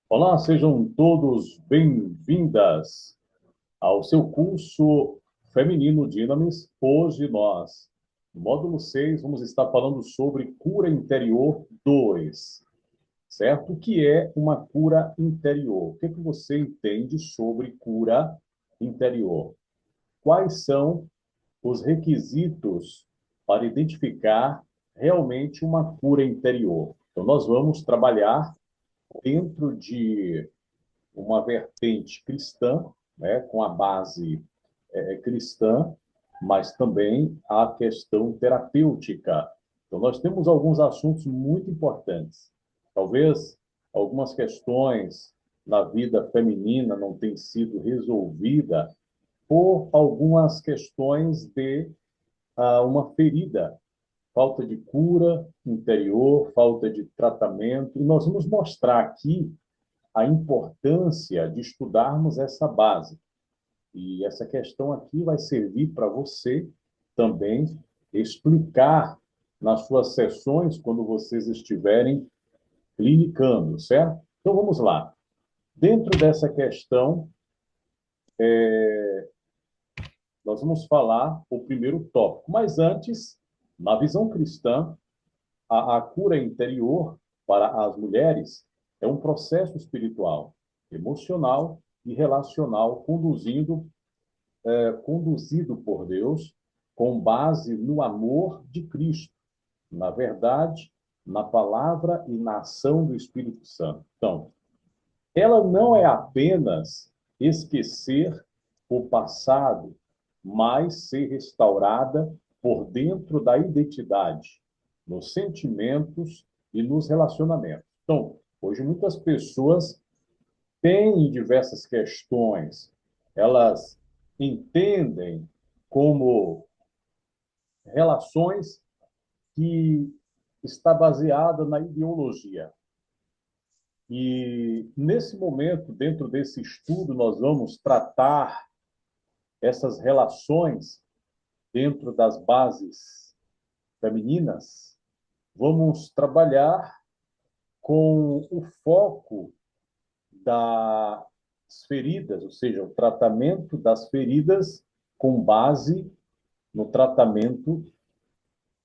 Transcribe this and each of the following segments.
Olá, sejam todos bem-vindas ao seu curso Feminino Dinamis. Hoje nós, no módulo 6, vamos estar falando sobre cura interior 2, certo? O que é uma cura interior? O que você entende sobre cura interior? Quais são os requisitos para identificar realmente uma cura interior? Então, nós vamos trabalhar dentro de uma vertente cristã, né, com a base cristã, mas também a questão terapêutica. Então, nós temos alguns assuntos muito importantes. Talvez algumas questões na vida feminina não tenham sido resolvidas por algumas questões de uma ferida, falta de cura interior, falta de tratamento. E nós vamos mostrar aqui a importância de estudarmos essa base. E essa questão aqui vai servir para você também explicar nas suas sessões, quando vocês estiverem clinicando, certo? Então vamos lá. Dentro dessa questão, nós vamos falar o primeiro tópico. Mas antes, na visão cristã, a cura interior para as mulheres é um processo espiritual, emocional e relacional conduzido por Deus com base no amor de Cristo, na verdade, na palavra e na ação do Espírito Santo. Então, ela não é apenas esquecer o passado, mas ser restaurada por dentro da identidade, nos sentimentos e nos relacionamentos. Então, hoje muitas pessoas têm diversas questões, elas entendem como relações que está baseada na ideologia. E nesse momento, dentro desse estudo, nós vamos tratar essas relações dentro das bases femininas. Vamos trabalhar com o foco das feridas, ou seja, o tratamento das feridas com base no tratamento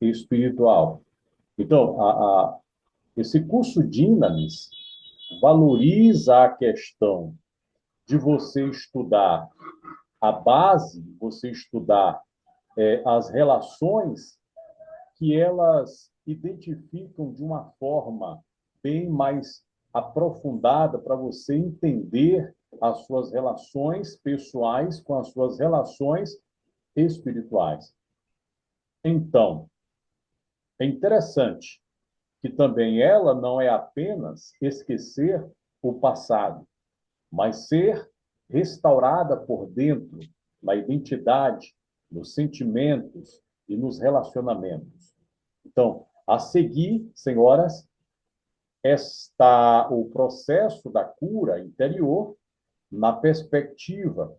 espiritual. Então, esse curso Dinamis valoriza a questão de você estudar a base, você estudar as relações que elas identificam de uma forma bem mais aprofundada para você entender as suas relações pessoais com as suas relações espirituais. Então, é interessante que também ela não é apenas esquecer o passado, mas ser restaurada por dentro, na identidade, nos sentimentos e nos relacionamentos. Então, a seguir, senhoras, está o processo da cura interior na perspectiva.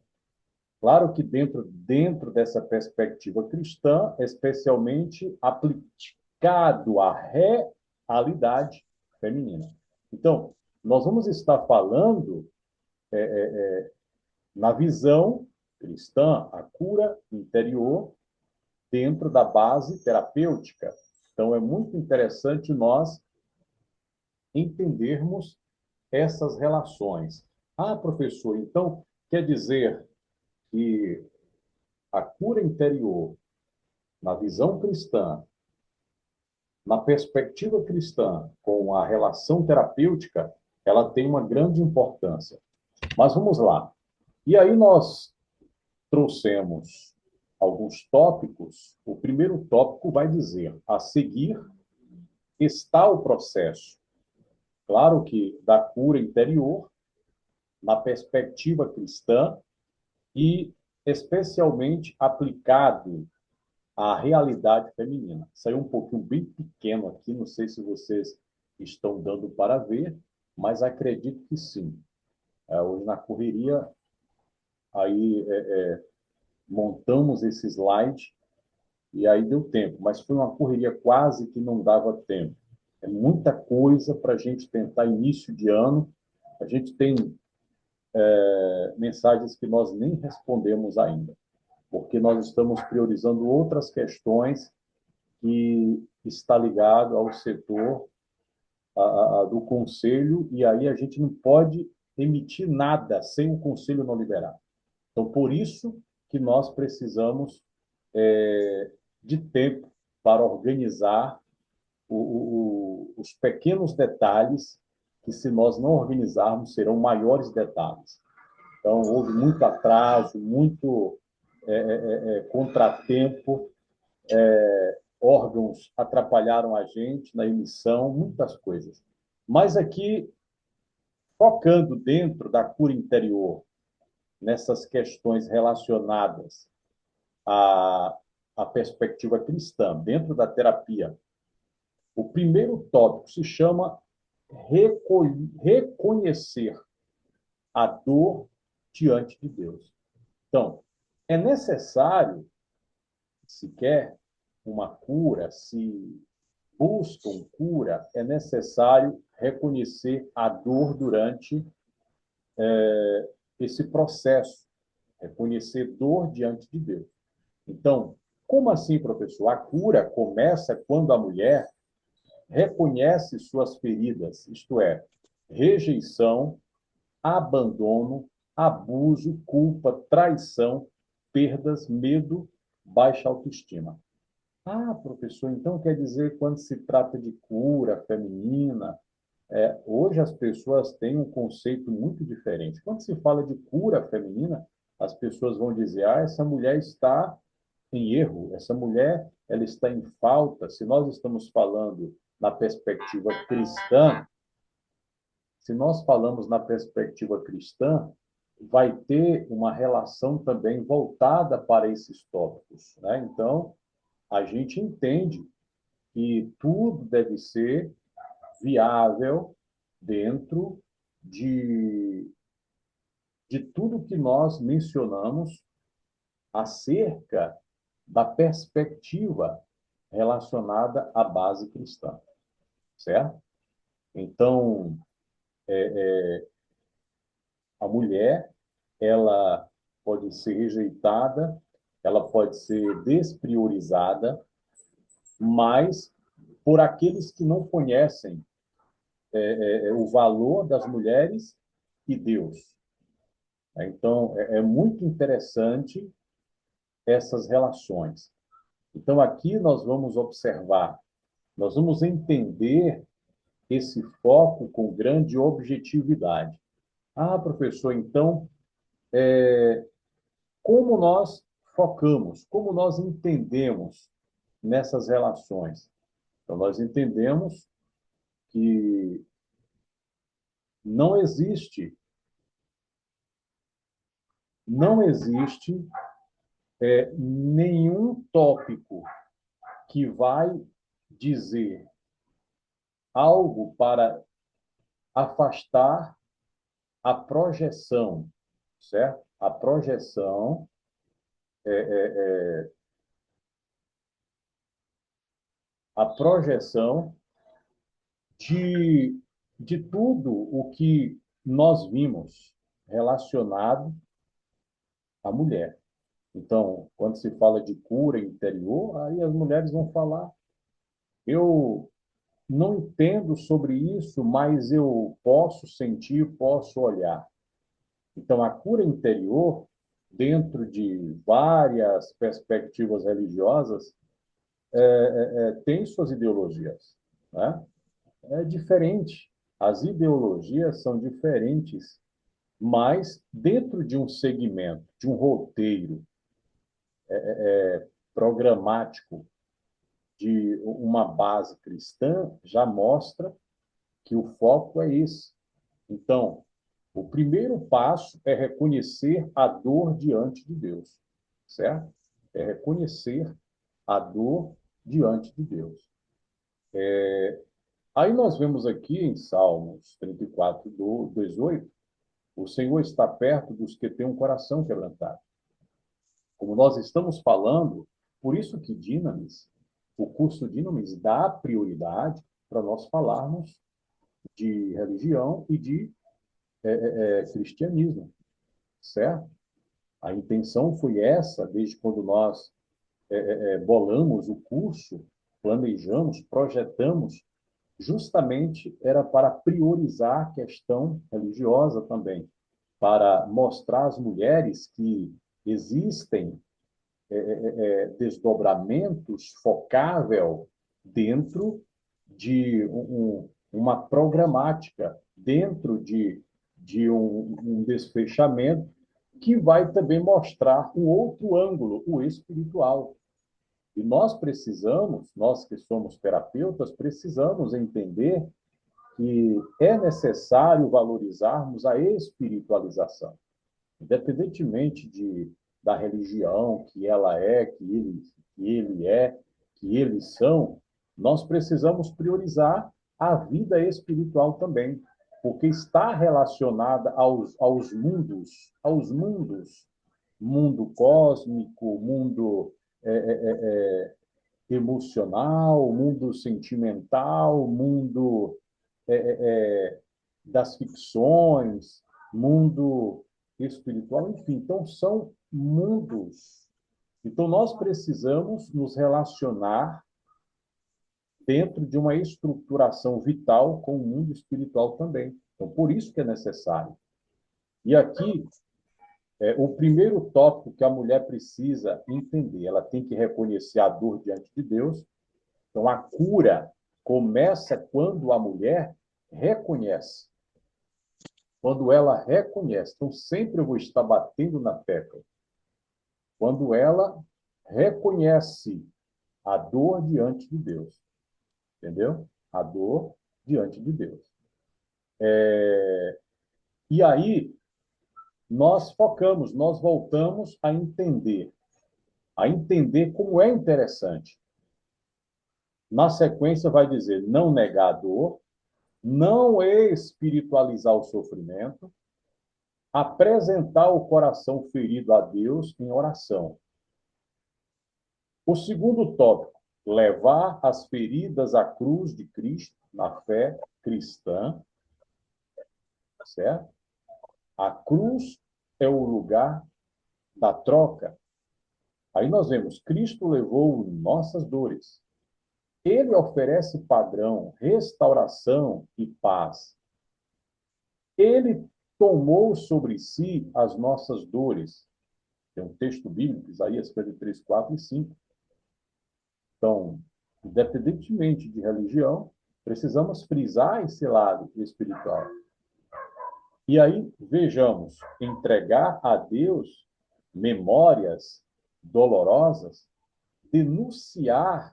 Claro que dentro dessa perspectiva cristã, especialmente aplicado à realidade feminina. Então, nós vamos estar falando na visão cristã, a cura interior dentro da base terapêutica. Então, é muito interessante nós entendermos essas relações. Ah, professor, então quer dizer que a cura interior, na visão cristã, na perspectiva cristã, com a relação terapêutica, ela tem uma grande importância. Mas vamos lá. E aí nós trouxemos alguns tópicos. O primeiro tópico vai dizer: a seguir está o processo. Claro que da cura interior, na perspectiva cristã e especialmente aplicado à realidade feminina. Saiu um pouquinho bem pequeno aqui, não sei se vocês estão dando para ver, mas acredito que sim. Hoje na correria, aí montamos esse slide e aí deu tempo, mas foi uma correria quase que não dava tempo. É muita coisa para a gente tentar início de ano A gente tem mensagens que nós nem respondemos ainda, porque nós estamos priorizando outras questões que está ligado ao setor do conselho, e aí a gente não pode emitir nada sem o conselho não liberar. Então, por isso que nós precisamos de tempo para organizar os pequenos detalhes que, se nós não organizarmos, serão maiores detalhes. Então, houve muito atraso, muito contratempo, órgãos atrapalharam a gente na emissão, muitas coisas. Mas aqui, focando dentro da cura interior, nessas questões relacionadas à perspectiva cristã, dentro da terapia, o primeiro tópico se chama reconhecer a dor diante de Deus. Então, é necessário, se quer uma cura, se buscam cura, é necessário reconhecer a dor durante esse processo, reconhecer dor diante de Deus. Então, como assim, professor? A cura começa quando a mulher reconhece suas feridas, isto é, rejeição, abandono, abuso, culpa, traição, perdas, medo, baixa autoestima. Ah, professor, então quer dizer quando se trata de cura feminina, hoje as pessoas têm um conceito muito diferente. Quando se fala de cura feminina, as pessoas vão dizer: ah, essa mulher está em erro, essa mulher ela está em falta. Se nós estamos falando na perspectiva cristã, se nós falamos na perspectiva cristã, vai ter uma relação também voltada para esses tópicos, né? Então, a gente entende que tudo deve ser viável dentro de, de tudo que nós mencionamos acerca da perspectiva relacionada à base cristã, certo? Então, a mulher, ela pode ser rejeitada, ela pode ser despriorizada, mas por aqueles que não conhecem o valor das mulheres e Deus. Então, é muito interessante essas relações. Então, aqui nós vamos observar, nós vamos entender esse foco com grande objetividade. Ah, professor, então, como nós focamos, como nós entendemos nessas relações? Então, nós entendemos que não existe, não existe nenhum tópico que vai dizer algo para afastar a projeção, certo? A projeção de, de tudo o que nós vimos relacionado à mulher. Então, quando se fala de cura interior, aí as mulheres vão falar: eu não entendo sobre isso, mas eu posso sentir, posso olhar. Então, a cura interior, dentro de várias perspectivas religiosas, tem suas ideologias, né? É diferente. As ideologias são diferentes, mas dentro de um segmento, de um roteiro programático, de uma base cristã, já mostra que o foco é esse. Então, o primeiro passo é reconhecer a dor diante de Deus, certo? É reconhecer a dor diante de Deus. Aí nós vemos aqui em Salmos 34, 18, o Senhor está perto dos que têm um coração quebrantado. Como nós estamos falando, por isso que Dinamis, o curso Dinamis dá prioridade para nós falarmos de religião e de cristianismo, certo? A intenção foi essa, desde quando nós bolamos o curso, planejamos, projetamos, justamente era para priorizar a questão religiosa também, para mostrar às mulheres que existem desdobramentos focável dentro de uma programática, dentro de um desfechamento que vai também mostrar o outro ângulo, o espiritual. E nós precisamos, nós que somos terapeutas, precisamos entender que é necessário valorizarmos a espiritualização, independentemente da religião que ela é, que ele é, que eles são, nós precisamos priorizar a vida espiritual também, porque está relacionada aos mundos, mundo cósmico, mundo emocional, mundo sentimental, mundo das ficções, mundo espiritual, enfim. Então, são mundos. Então, nós precisamos nos relacionar dentro de uma estruturação vital com o mundo espiritual também. Então, por isso que é necessário. E aqui, o primeiro tópico que a mulher precisa entender, ela tem que reconhecer a dor diante de Deus. Então, a cura começa quando a mulher reconhece. Quando ela reconhece. Então, sempre eu vou estar batendo na tecla. Quando ela reconhece a dor diante de Deus. Entendeu? A dor diante de Deus. E aí, nós focamos, nós voltamos a entender como é interessante. Na sequência, vai dizer não negar a dor, não espiritualizar o sofrimento, apresentar o coração ferido a Deus em oração. O segundo tópico, levar as feridas à cruz de Cristo na fé cristã, certo? A cruz é o lugar da troca. Aí nós vemos, Cristo levou nossas dores. Ele oferece padrão, restauração e paz. Ele tomou sobre si as nossas dores. Tem um texto bíblico, Isaías 53, 4 e 5. Então, independentemente de religião, precisamos frisar esse lado espiritual. E aí, vejamos, entregar a Deus memórias dolorosas, renunciar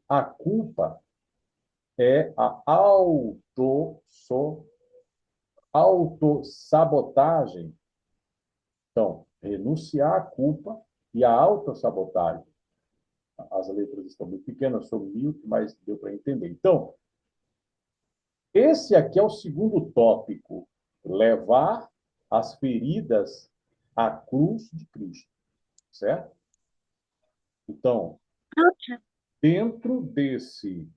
à culpa é a autossabotagem. Então, renunciar à culpa e à autossabotagem. As letras estão muito pequenas, sou míope, mas deu para entender. Então, esse aqui é o segundo tópico, levar as feridas à cruz de Cristo, certo? Então, dentro desse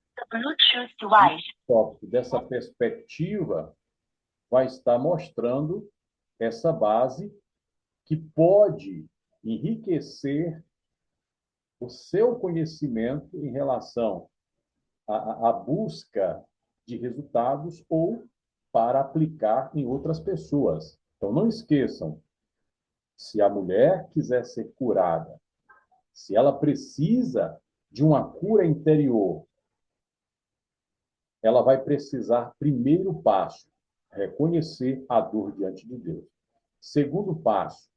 tópico, dessa perspectiva, vai estar mostrando essa base que pode enriquecer o seu conhecimento em relação à busca de resultados ou para aplicar em outras pessoas. Então, não esqueçam, se a mulher quiser ser curada, se ela precisa de uma cura interior, ela vai precisar, primeiro passo, reconhecer a dor diante de Deus. Segundo passo,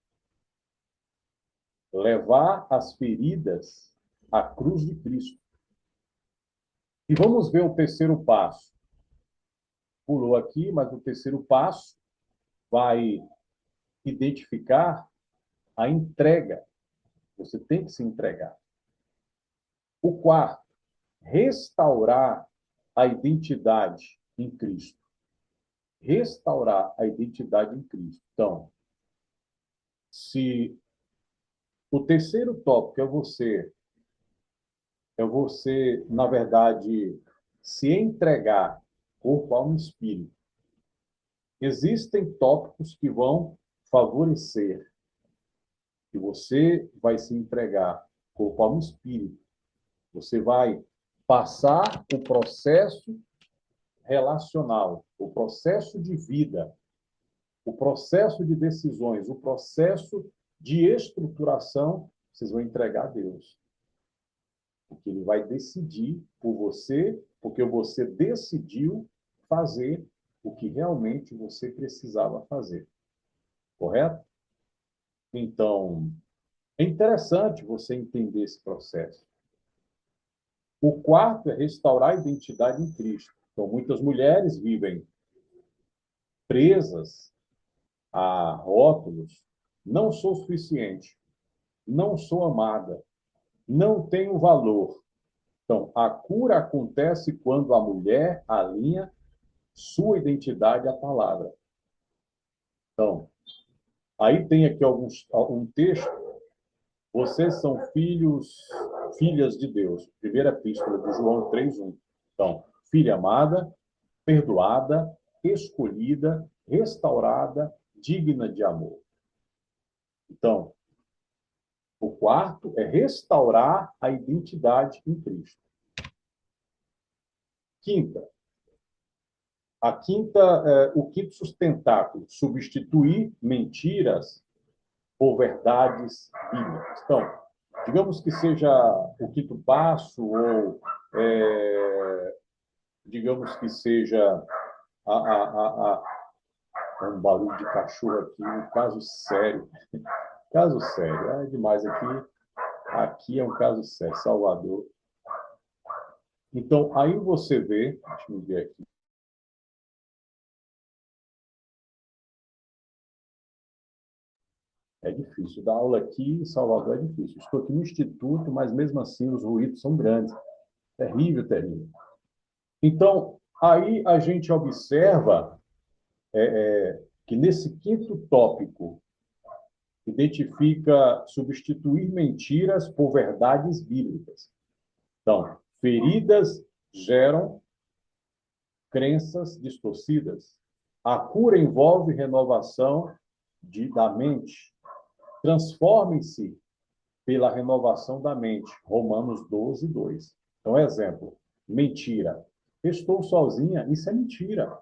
levar as feridas à cruz de Cristo. E vamos ver o terceiro passo. Pulou aqui, mas o terceiro passo vai identificar a entrega. Você tem que se entregar. O quarto, restaurar a identidade em Cristo. Restaurar a identidade em Cristo. Então, se o terceiro tópico é você, na verdade, se entregar corpo, alma e espírito. Existem tópicos que vão favorecer, que você vai se entregar corpo, alma e espírito. Você vai passar o processo relacional, o processo de vida, o processo de decisões, o processo de estruturação, vocês vão entregar a Deus. Porque ele vai decidir por você, porque você decidiu fazer o que realmente você precisava fazer. Correto? Então, é interessante você entender esse processo. O quarto é restaurar a identidade em Cristo. Então, muitas mulheres vivem presas a rótulos. Não sou suficiente. Não sou amada. Não tenho valor. Então, a cura acontece quando a mulher alinha sua identidade à palavra. Então, aí tem aqui um texto. Vocês são filhas de Deus. Primeira epístola de João 3:1. Então, filha amada, perdoada, escolhida, restaurada, digna de amor. Então, o quarto é restaurar a identidade em Cristo. O quinto sustentáculo, substituir mentiras por verdades bíblicas. Então, digamos que seja o quinto passo, ou digamos que seja um barulho de cachorro aqui, um caso sério. Caso sério, é demais aqui. Aqui é um caso sério, Salvador. Então, aí você vê, deixa eu ver aqui. É difícil. Dar aula aqui em Salvador é difícil. Estou aqui no Instituto, mas mesmo assim os ruídos são grandes. Terrível, terrível. Então, aí a gente observa que nesse quinto tópico identifica substituir mentiras por verdades bíblicas. Então, feridas geram crenças distorcidas. A cura envolve renovação da mente. Transformem-se pela renovação da mente. Romanos 12:2. Então, exemplo, mentira. Estou sozinha, isso é mentira.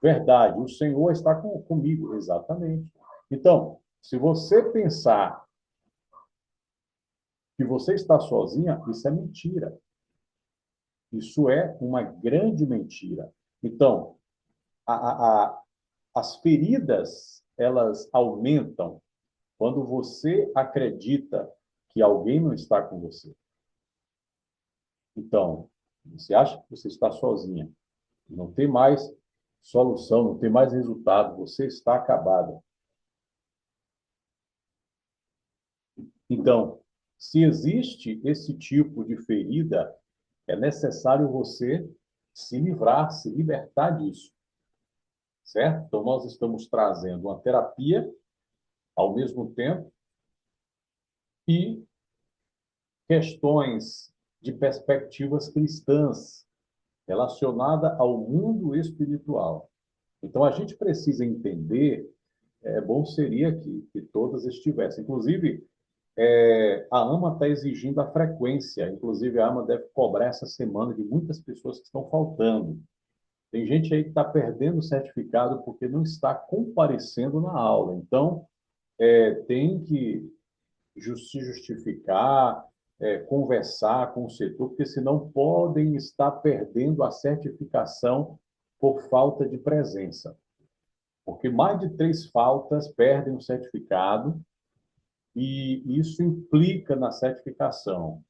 Verdade, o Senhor está comigo. Exatamente. Então, se você pensar que você está sozinha, isso é mentira. Isso é uma grande mentira. Então, as feridas, elas aumentam quando você acredita que alguém não está com você. Então, você acha que você está sozinha, não tem mais solução, não tem mais resultado, você está acabada. Então, se existe esse tipo de ferida, é necessário você se livrar, se libertar disso. Certo? Então, nós estamos trazendo uma terapia ao mesmo tempo e questões de perspectivas cristãs relacionada ao mundo espiritual. Então, a gente precisa entender, bom seria que todas estivessem. Inclusive, a AMA está exigindo a frequência. Inclusive, a AMA deve cobrar essa semana de muitas pessoas que estão faltando. Tem gente aí que está perdendo o certificado porque não está comparecendo na aula. Então, tem que se justificar, conversar com o setor, porque senão podem estar perdendo a certificação por falta de presença. Porque mais de 3 faltas perdem o certificado e isso implica na certificação.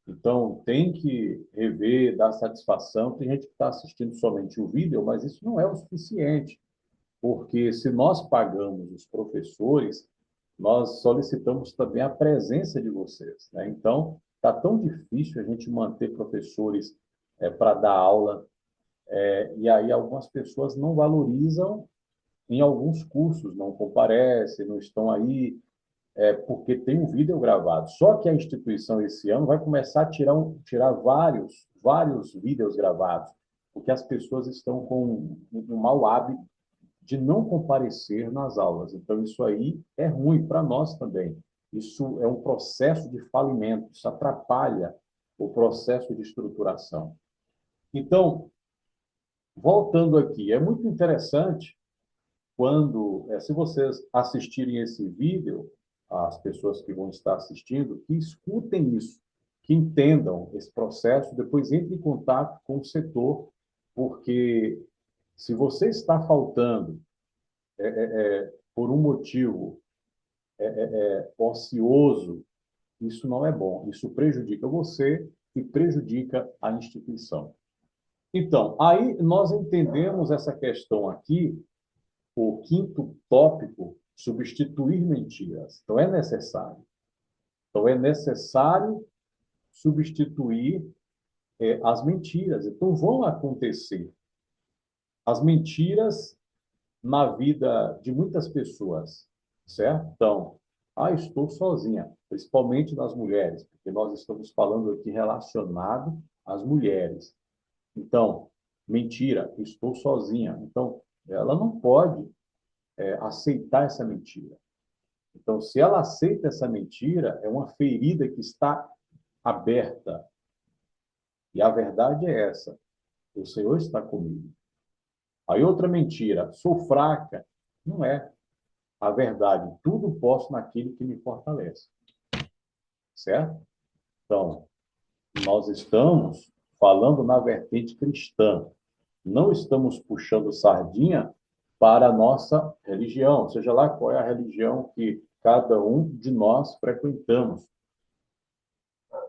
Então, tem que rever, dar satisfação. Tem gente que está assistindo somente o vídeo, mas isso não é o suficiente, porque se nós pagamos os professores, nós solicitamos também a presença de vocês, né? Então, está tão difícil a gente manter professores para dar aula, e aí algumas pessoas não valorizam em alguns cursos, não comparecem, não estão aí, porque tem um vídeo gravado. Só que a instituição, esse ano, vai começar a tirar vários vídeos gravados. porque as pessoas estão com um mau hábito de não comparecer nas aulas. Então, isso aí é ruim para nós também. Isso é um processo de falimento, isso atrapalha o processo de estruturação. Então, voltando aqui, é muito interessante quando, se vocês assistirem esse vídeo, as pessoas que vão estar assistindo, que escutem isso, que entendam esse processo, depois entrem em contato com o setor, porque se você está faltando por um motivo ocioso, isso não é bom. Isso prejudica você e prejudica a instituição. Então, aí nós entendemos essa questão aqui, o quinto tópico, substituir mentiras. Então, é necessário. Então, é necessário substituir as mentiras. Então, vão acontecer as mentiras na vida de muitas pessoas, certo? Então, estou sozinha, principalmente nas mulheres, porque nós estamos falando aqui relacionado às mulheres. Então, mentira, estou sozinha. Então, ela não pode aceitar essa mentira. Então, se ela aceita essa mentira, é uma ferida que está aberta. E a verdade é essa: o Senhor está comigo. Aí outra mentira, sou fraca. Não é. A verdade, tudo posso naquele que me fortalece. Certo? Então, nós estamos falando na vertente cristã. Não estamos puxando sardinha para a nossa religião, seja lá qual é a religião que cada um de nós frequentamos.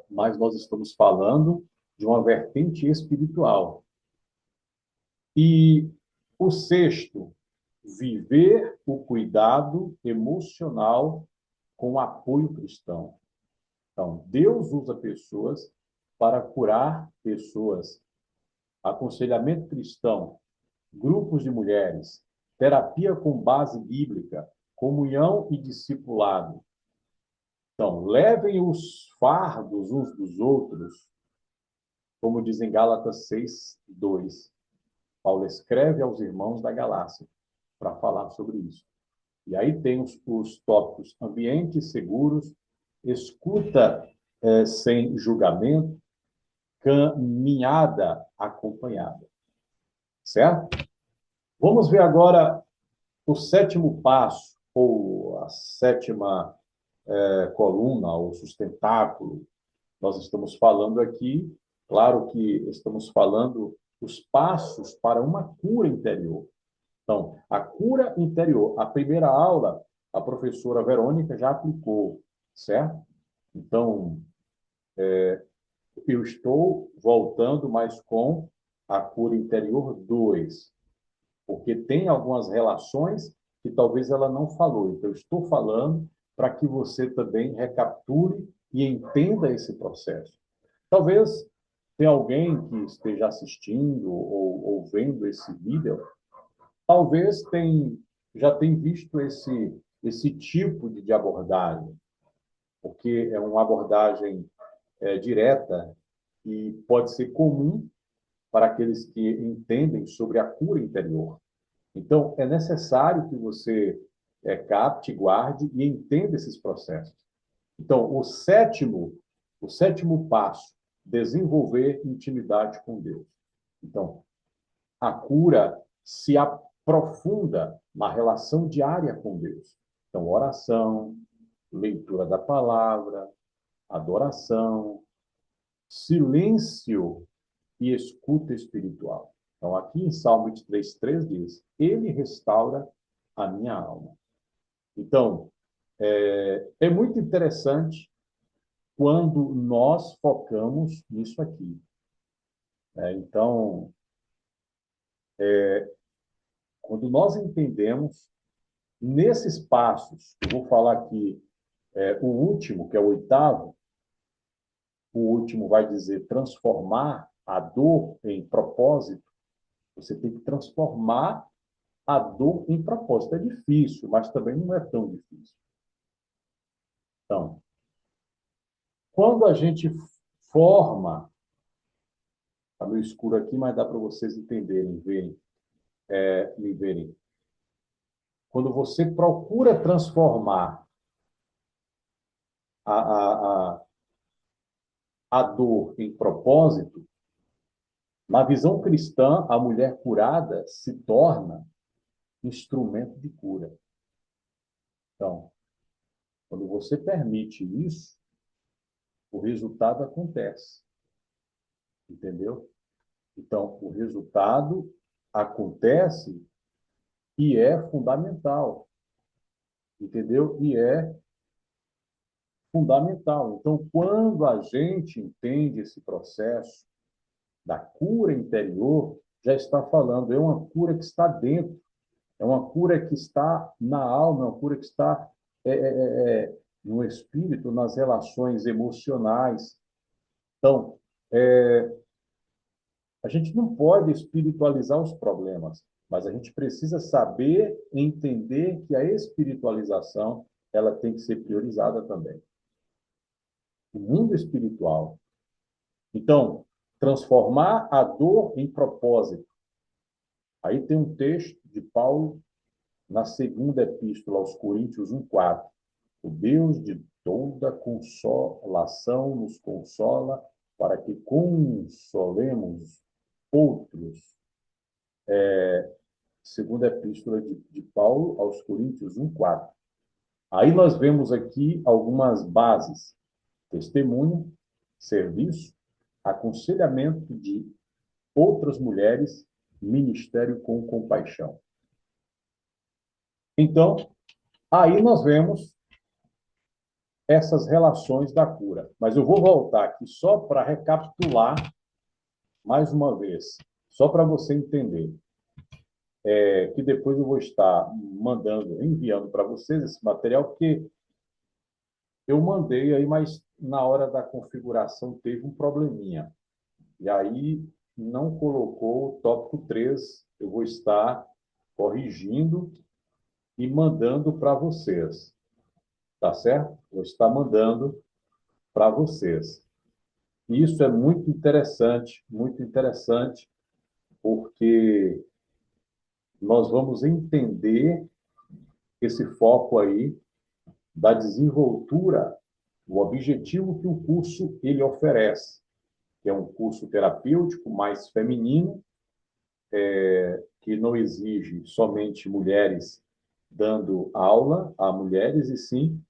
Mas nós estamos falando de uma vertente espiritual. E o sexto, viver o cuidado emocional com apoio cristão. Então, Deus usa pessoas para curar pessoas. Aconselhamento cristão, grupos de mulheres, terapia com base bíblica, comunhão e discipulado. Então, levem os fardos uns dos outros, como diz em Gálatas 6:2. Paulo escreve aos irmãos da Galácia para falar sobre isso. E aí tem os tópicos: ambientes seguros, escuta sem julgamento, caminhada acompanhada. Certo? Vamos ver agora o sétimo passo, ou a sétima coluna, ou sustentáculo. Nós estamos falando aqui, claro que estamos falando os passos para uma cura interior. Então, a cura interior, a primeira aula, a professora Verônica já aplicou, certo? Então, eu estou voltando mais com a cura interior 2, porque tem algumas relações que talvez ela não falou. Então, eu estou falando para que você também recapture e entenda esse processo. Talvez tenha alguém que esteja assistindo ou vendo esse vídeo, talvez já tenha visto esse tipo de abordagem, porque é uma abordagem direta e pode ser comum para aqueles que entendem sobre a cura interior. Então, é necessário que você capte, guarde e entenda esses processos. Então, o sétimo passo, desenvolver intimidade com Deus. Então, a cura se aprofunda na relação diária com Deus. Então, oração, leitura da palavra, adoração, silêncio e escuta espiritual. Então, aqui em Salmo 23:3 diz: Ele restaura a minha alma. Então, é muito interessante quando nós focamos nisso aqui. Então, quando nós entendemos nesses passos, eu vou falar aqui o último, que é o oitavo, o último vai dizer transformar a dor em propósito. Você tem que transformar a dor em propósito. É difícil, mas também não é tão difícil. Então, quando a gente forma Está meio escuro aqui, mas dá para vocês entenderem, me verem. Quando você procura transformar a, a, a dor em propósito, na visão cristã, a mulher curada se torna instrumento de cura. Então, quando você permite isso, o resultado acontece. Entendeu? Então, o resultado acontece e é fundamental. Entendeu? E é fundamental. Então, quando a gente entende esse processo da cura interior, já está falando, é uma cura que está dentro, é uma cura que está na alma, é uma cura que está no espírito, nas relações emocionais. Então, a gente não pode espiritualizar os problemas, mas a gente precisa saber entender que a espiritualização ela tem que ser priorizada também. O mundo espiritual. Então, transformar a dor em propósito. Aí tem um texto de Paulo na segunda epístola aos Coríntios 1:4. O Deus de toda consolação nos consola para que consolemos outros. Segunda epístola de Paulo aos Coríntios 1:4. Aí nós vemos aqui algumas bases: testemunho, serviço, aconselhamento de outras mulheres, ministério com compaixão. Então, aí nós vemos essas relações da cura. Mas eu vou voltar aqui só para recapitular mais uma vez, só para você entender. Que depois eu vou estar enviando para vocês esse material, porque eu mandei aí, mas na hora da configuração teve um probleminha. E aí não colocou o tópico 3. Eu vou estar corrigindo e mandando para vocês. Tá certo? Vou estar mandando para vocês. E isso é muito interessante, porque nós vamos entender esse foco aí da desenvoltura, o objetivo que o curso ele oferece, que é um curso terapêutico mais feminino, que não exige somente mulheres dando aula a mulheres, e sim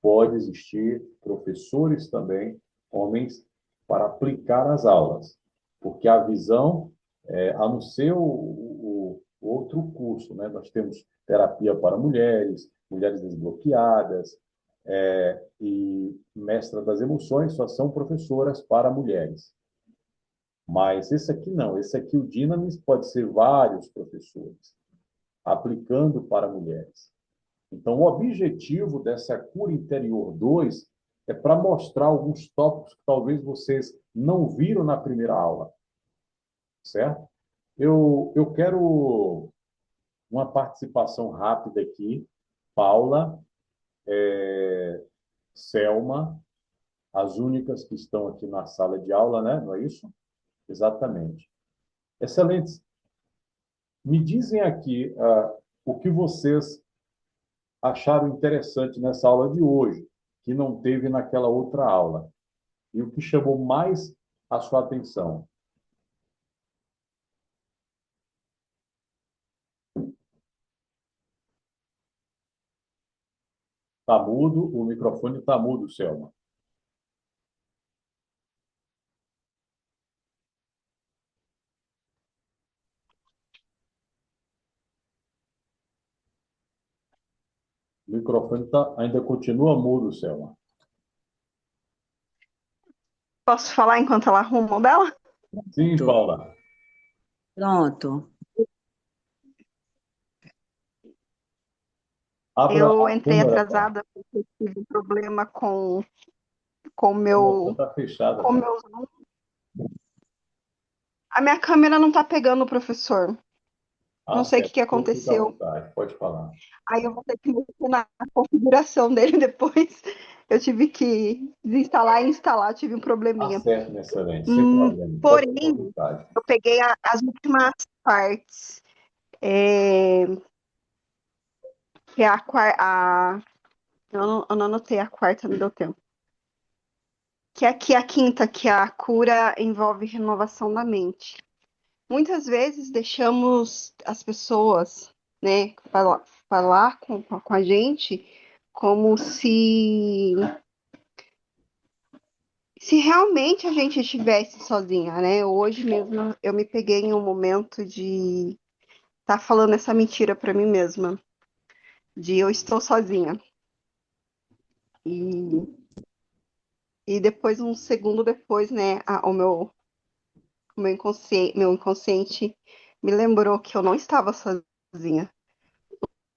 pode existir professores também, homens, para aplicar as aulas. Porque a visão, a não ser o outro curso, né? Nós temos terapia para mulheres, mulheres desbloqueadas, e mestra das emoções só são professoras para mulheres. Mas esse aqui não, esse aqui, o Dinamis, pode ser vários professores, aplicando para mulheres. Então, o objetivo dessa Cura Interior 2 é para mostrar alguns tópicos que talvez vocês não viram na primeira aula, certo? Eu quero uma participação rápida aqui. Paula, Selma, as únicas que estão aqui na sala de aula, né? Não é isso? Exatamente. Excelentes. Me dizem aqui o que vocês acharam interessante nessa aula de hoje, que não teve naquela outra aula, e o que chamou mais a sua atenção. Está mudo, o microfone está mudo, Selma. O microfone ainda continua mudo, Selma. Posso falar enquanto ela arruma o dela? Sim, Pronto. Paula. Pronto. Abra Eu a entrei câmera, Paula. atrasada porque eu tive um problema com o Está fechada, com Paula. meu Zoom. A minha câmera não tá pegando, professor. Ah, Não sei o que certo. que Então, fica à aconteceu. vontade, pode falar. Aí eu vou ter que mexer na configuração dele depois. Eu tive que desinstalar e instalar, tive um Tá probleminha. certo, minha excelente, sem problema. Pode ficar à Porém, vontade. eu peguei as últimas partes, é, que é eu não anotei a quarta, não deu tempo. Que é aqui a quinta, que a cura envolve renovação da mente. Muitas vezes deixamos as pessoas, né, falar com a gente como se realmente a gente estivesse sozinha, né? Hoje mesmo eu me peguei em um momento de estar falando essa mentira para mim mesma, de eu estou sozinha. E, e depois, um segundo depois, né, meu inconsciente me lembrou que eu não estava sozinha.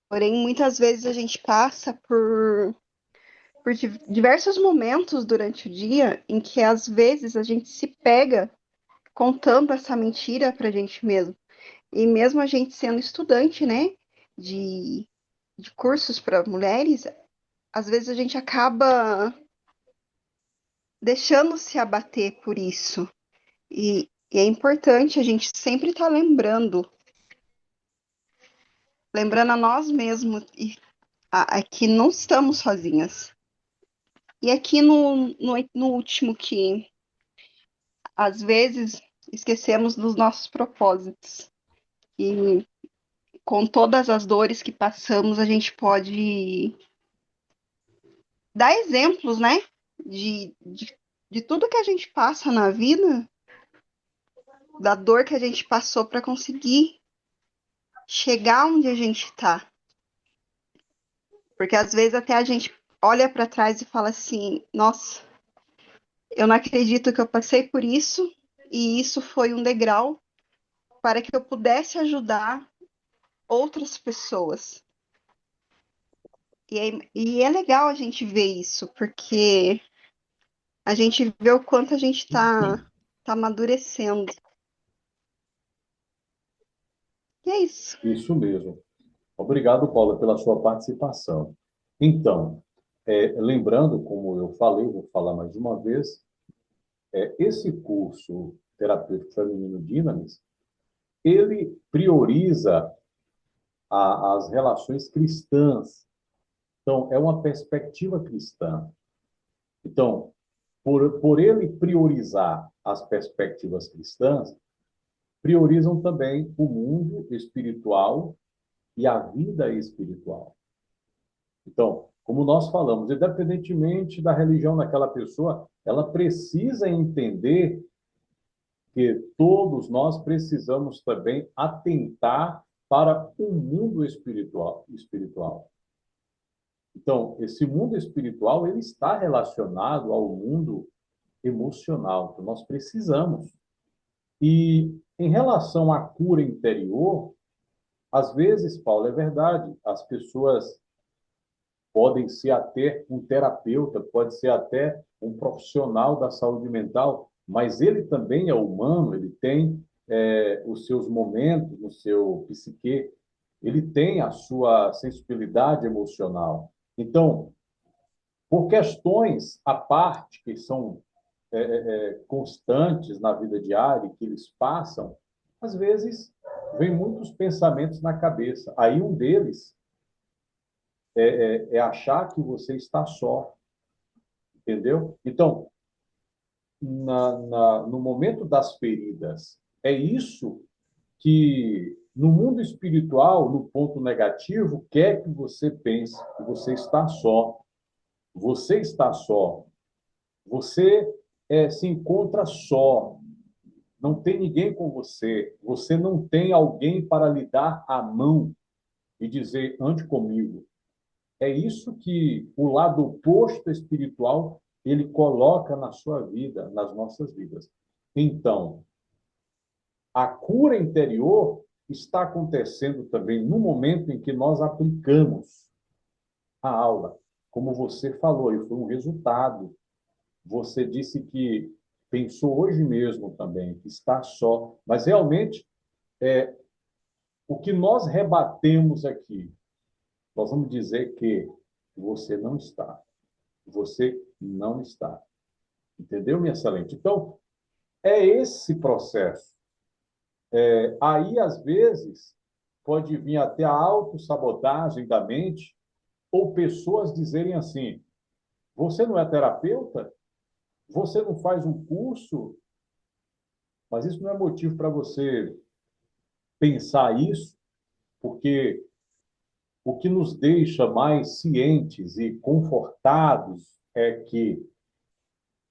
Porém, muitas vezes a gente passa por diversos momentos durante o dia em que às vezes a gente se pega contando essa mentira pra gente mesmo. E mesmo a gente sendo estudante, né, de, de cursos para mulheres, às vezes a gente acaba deixando se abater por isso. E é importante a gente sempre estar lembrando a nós mesmos que não estamos sozinhas. E aqui no último, que às vezes esquecemos dos nossos propósitos. E com todas as dores que passamos, a gente pode dar exemplos, né? De tudo que a gente passa na vida, da dor que a gente passou para conseguir chegar onde a gente está. Porque às vezes até a gente olha para trás e fala assim: nossa, eu não acredito que eu passei por isso, e isso foi um degrau para que eu pudesse ajudar outras pessoas. E é legal a gente ver isso, porque a gente vê o quanto a gente tá amadurecendo. E é isso. Isso mesmo. Obrigado, Paula, pela sua participação. Então, lembrando, como eu falei, vou falar mais uma vez, esse curso terapêutico feminino Dinamis, ele prioriza as relações cristãs. Então, é uma perspectiva cristã. Então, por ele priorizar as perspectivas cristãs, priorizam também o mundo espiritual e a vida espiritual. Então, como nós falamos, independentemente da religião daquela pessoa, ela precisa entender que todos nós precisamos também atentar para o mundo espiritual. Então, esse mundo espiritual, ele está relacionado ao mundo emocional, que nós precisamos. E em relação à cura interior, às vezes, Paulo, é verdade, as pessoas podem ser até um terapeuta, pode ser até um profissional da saúde mental, mas ele também é humano, ele tem os seus momentos no seu psique, ele tem a sua sensibilidade emocional. Então, por questões à parte, que são constantes na vida diária, que eles passam, às vezes vem muitos pensamentos na cabeça. Aí um deles é achar que você está só, entendeu? Então, no momento das feridas, é isso que no mundo espiritual, no ponto negativo, quer que você pense que você está só. Você está só. Você se encontra só. Não tem ninguém com você. Você não tem alguém para lhe dar a mão e dizer, ande comigo. É isso que o lado oposto espiritual ele coloca na sua vida, nas nossas vidas. Então, a cura interior está acontecendo também no momento em que nós aplicamos a aula. Como você falou, e foi um resultado. Você disse que pensou hoje mesmo também, que está só. Mas realmente, o que nós rebatemos aqui, nós vamos dizer que você não está. você não está. Entendeu, minha excelente? Então, é esse processo. Aí, às vezes, pode vir até a autossabotagem da mente, ou pessoas dizerem assim: você não é terapeuta? Você não faz um curso? Mas isso não é motivo para você pensar isso, porque o que nos deixa mais cientes e confortados é que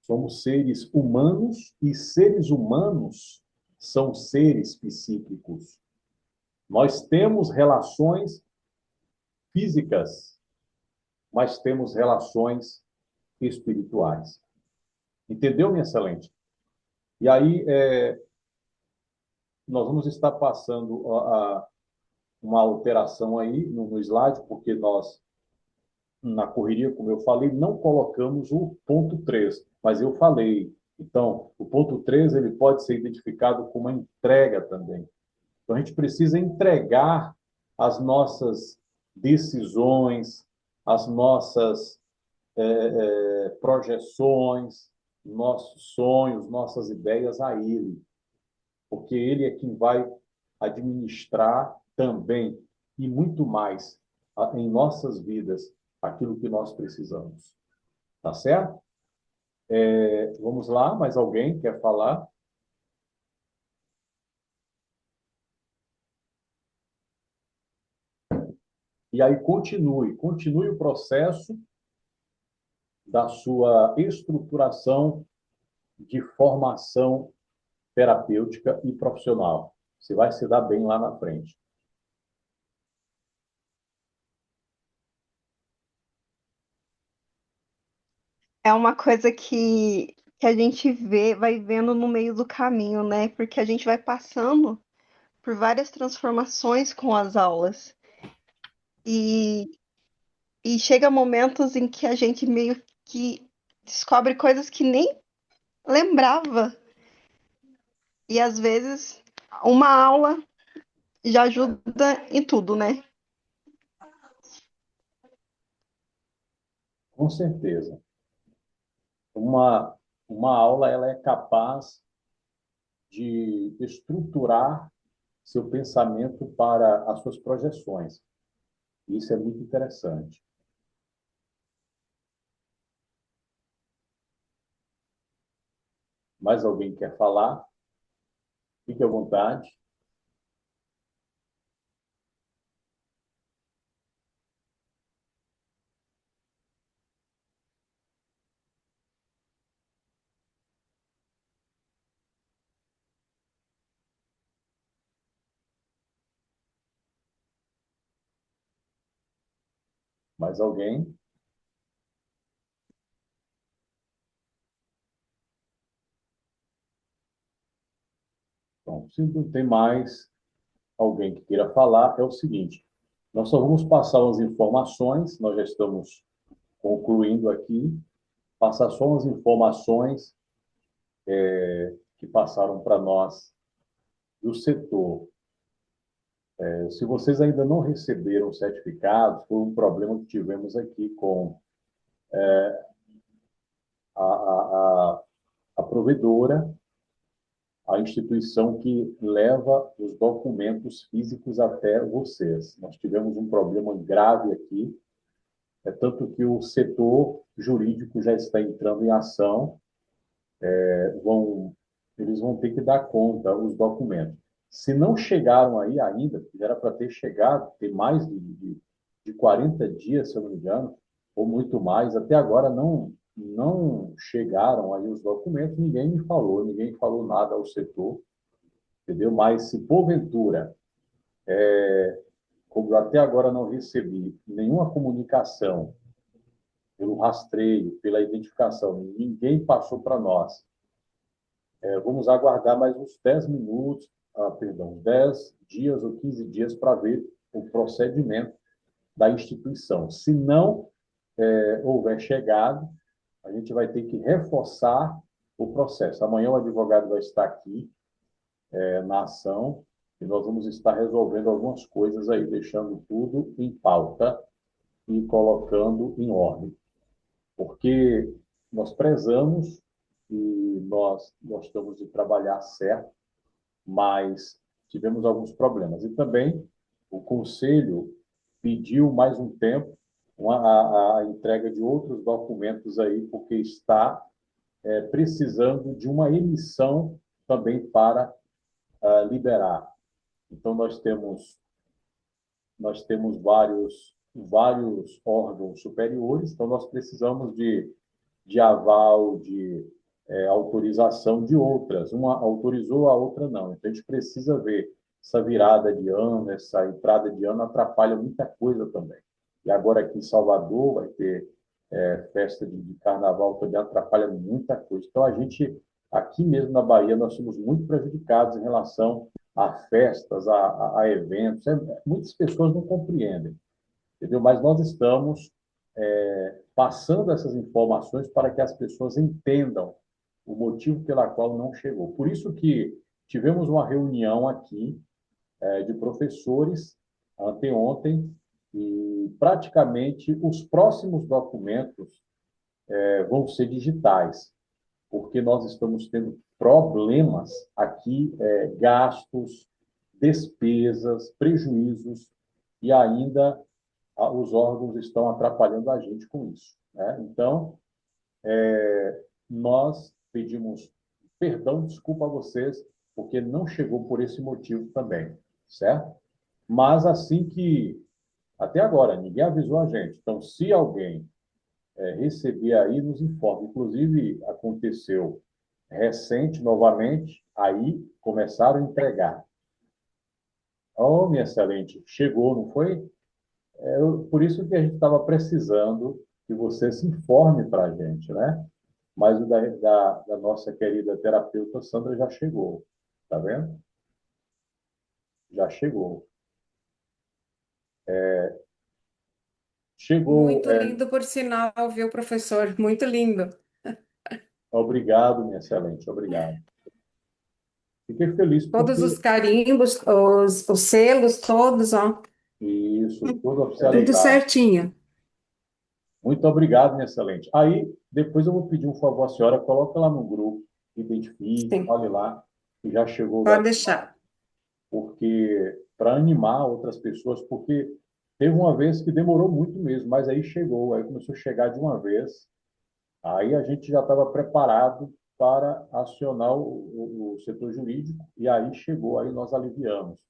somos seres humanos e seres humanos são seres psíquicos. Nós temos relações físicas, mas temos relações espirituais. Entendeu, minha excelente? E aí, nós vamos estar passando uma alteração aí no slide, porque nós, na correria, como eu falei, não colocamos o ponto 3, mas eu falei. Então, o ponto 3 ele pode ser identificado como uma entrega também. Então, a gente precisa entregar as nossas decisões, as nossas projeções, nossos sonhos, nossas ideias a Ele, porque Ele é quem vai administrar também e muito mais em nossas vidas aquilo que nós precisamos. Tá certo? Vamos lá, mais alguém quer falar? E aí continue o processo da sua estruturação de formação terapêutica e profissional. Você vai se dar bem lá na frente. É uma coisa que a gente vê, vai vendo no meio do caminho, né? Porque a gente vai passando por várias transformações com as aulas. E, e chega momentos em que a gente meio que descobre coisas que nem lembrava. E às vezes uma aula já ajuda em tudo, né? Com certeza. Uma, uma aula ela é capaz de estruturar seu pensamento para as suas projeções. Isso é muito interessante. Mais alguém quer falar? Fique à vontade. Mais alguém? Bom, se não tem mais alguém que queira falar, é o seguinte: nós só vamos passar as informações, nós já estamos concluindo aqui, passar só as informações que passaram para nós do setor. Se vocês ainda não receberam o certificado, foi um problema que tivemos aqui com a, a, a provedora, a instituição que leva os documentos físicos até vocês. Nós tivemos um problema grave aqui, tanto que o setor jurídico já está entrando em ação, eles vão ter que dar conta os documentos. Se não chegaram aí ainda, que era para ter chegado, tem mais de 40 dias, se eu não me engano, ou muito mais, até agora não chegaram aí os documentos, ninguém falou nada ao setor, entendeu? Mas se porventura, como eu até agora não recebi nenhuma comunicação pelo rastreio, pela identificação, ninguém passou para nós. Vamos aguardar mais uns 10 minutos, perdão, 10 dias ou 15 dias para ver o procedimento da instituição. Se não houver chegado, a gente vai ter que reforçar o processo. Amanhã o advogado vai estar aqui na ação e nós vamos estar resolvendo algumas coisas aí, deixando tudo em pauta e colocando em ordem. porque nós prezamos e nós gostamos de trabalhar certo, mas tivemos alguns problemas. E também o Conselho pediu mais um tempo a entrega de outros documentos aí, porque está precisando de uma emissão também para liberar. Então, nós temos vários órgãos superiores, então nós precisamos de aval, de autorização de outras. Uma autorizou, a outra não. Então, a gente precisa ver essa virada de ano, essa entrada de ano atrapalha muita coisa também. E agora aqui em Salvador vai ter festa de carnaval, também atrapalha muita coisa. Então, a gente, aqui mesmo na Bahia, nós somos muito prejudicados em relação a festas, a eventos. Muitas pessoas não compreendem, entendeu? Mas nós estamos passando essas informações para que as pessoas entendam o motivo pela qual não chegou. Por isso que tivemos uma reunião aqui de professores anteontem e praticamente os próximos documentos vão ser digitais, porque nós estamos tendo problemas aqui, gastos, despesas, prejuízos, e ainda os órgãos estão atrapalhando a gente com isso, né? Então, nós pedimos perdão, desculpa a vocês, porque não chegou por esse motivo também, certo? Mas assim que, até agora, ninguém avisou a gente. Então, se alguém receber aí, nos informe. Inclusive, aconteceu recente, novamente, aí começaram a entregar. Oh, minha excelente, chegou, não foi? Por isso que a gente estava precisando que você se informe para a gente, né? Mas o da nossa querida terapeuta Sandra já chegou, tá vendo? Já chegou. Chegou, Muito lindo, por sinal, viu, professor? Muito lindo. obrigado, minha excelente, obrigado. Fiquei feliz Todos porque os carimbos, os selos, todos, ó, isso, toda tudo oficialidade. certinho. Muito obrigado, minha excelente. Aí, depois eu vou pedir um favor à senhora, coloque lá no grupo, identifique, Sim, fale lá, que já chegou o pode documento, deixar. porque para animar outras pessoas, porque teve uma vez que demorou muito mesmo, mas aí chegou, aí começou a chegar de uma vez, aí a gente já estava preparado para acionar o setor jurídico, e aí chegou, aí nós aliviamos.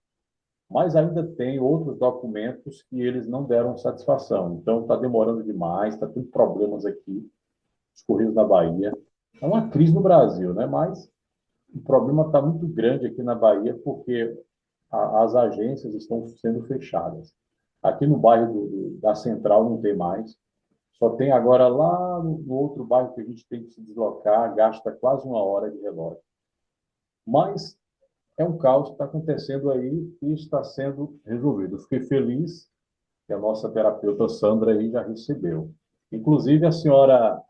Mas ainda tem outros documentos que eles não deram satisfação. Então, está demorando demais, está tendo problemas aqui, os Correios da Bahia. É uma crise no Brasil, né? Mas o problema está muito grande aqui na Bahia porque as agências estão sendo fechadas. Aqui no bairro da Central não tem mais. Só tem agora lá no outro bairro que a gente tem que se deslocar, gasta quase uma hora de relógio. Mas é um caos que está acontecendo aí e está sendo resolvido. Eu fiquei feliz que a nossa terapeuta Sandra aí já recebeu. Inclusive, a senhora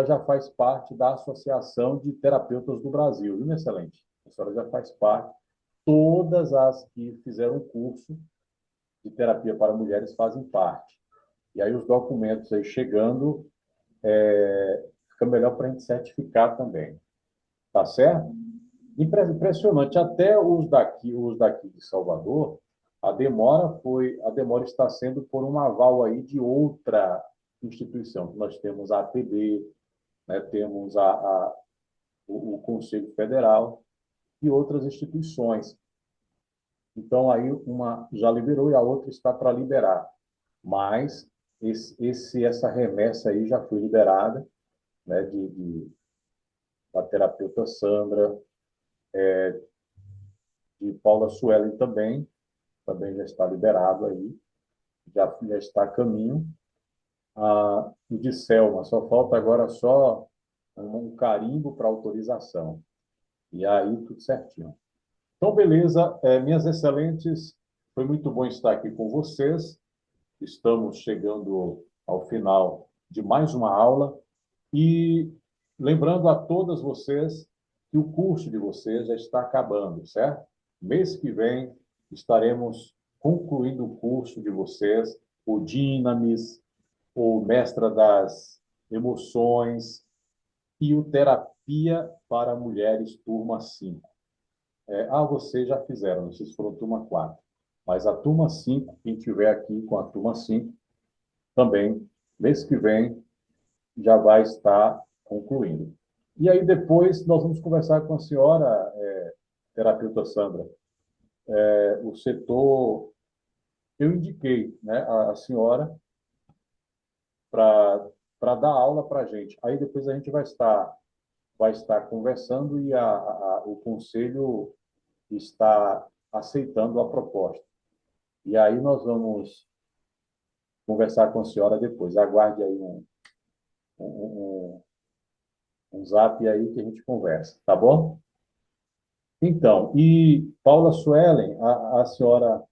já faz parte da Associação de Terapeutas do Brasil, viu, minha excelente? A senhora já faz parte. Todas as que fizeram o curso de terapia para mulheres fazem parte. E aí os documentos aí chegando, fica melhor para a gente certificar também. Tá certo? Impressionante. Até os daqui de Salvador, a demora está sendo por um aval aí de outra instituição. Nós temos a ATB, né, temos o Conselho Federal e outras instituições. Então, aí uma já liberou e a outra está para liberar. Mas essa remessa aí já foi liberada, né, da terapeuta Sandra, de Paula Suelen também já está liberado aí, já está a caminho. E de Selma, só falta agora só um carimbo para autorização. E aí tudo certinho. Então, beleza, minhas excelentes, foi muito bom estar aqui com vocês. Estamos chegando ao final de mais uma aula e lembrando a todas vocês que o curso de vocês já está acabando, certo? Mês que vem estaremos concluindo o curso de vocês, o Dinamis, o Mestra emoções e o terapia para mulheres, turma 5. Vocês já fizeram, vocês foram turma 4. Mas a turma 5, quem tiver aqui com a turma 5, também, mês que vem, já vai estar concluindo. E aí depois nós vamos conversar com a senhora, terapeuta Sandra, o setor, eu indiquei, né, a senhora para dar aula para a gente. Aí depois a gente vai estar conversando e o conselho está aceitando a proposta. E aí nós vamos conversar com a senhora depois. Aguarde aí um, um zap aí que a gente conversa, tá bom? Então, e Paula Suelen, a senhora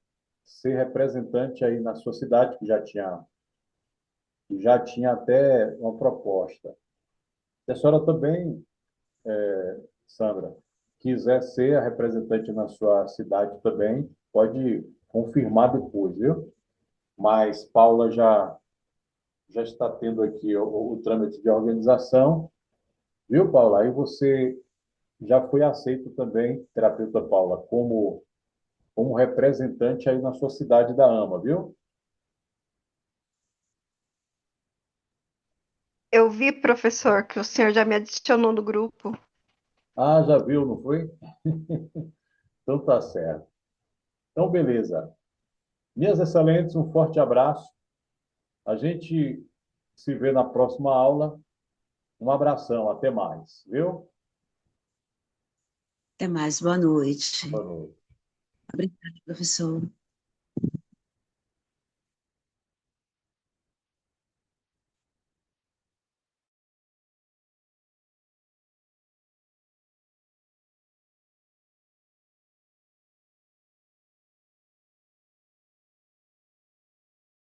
ser representante aí na sua cidade, que já tinha até uma proposta. Se a senhora também, Sandra, quiser ser a representante na sua cidade também, pode confirmar depois, viu? Mas Paula já está tendo aqui o trâmite de organização, viu, Paula? Aí você já foi aceito também, terapeuta Paula, como representante aí na sua cidade da AMA, viu? Eu vi, professor, que o senhor já me adicionou no grupo. Ah, já viu, não foi? Então tá certo. Então, beleza. Minhas excelentes, um forte abraço. A gente se vê na próxima aula. Um abração, até mais, viu? Até mais, boa noite. Boa noite. Obrigada, professor.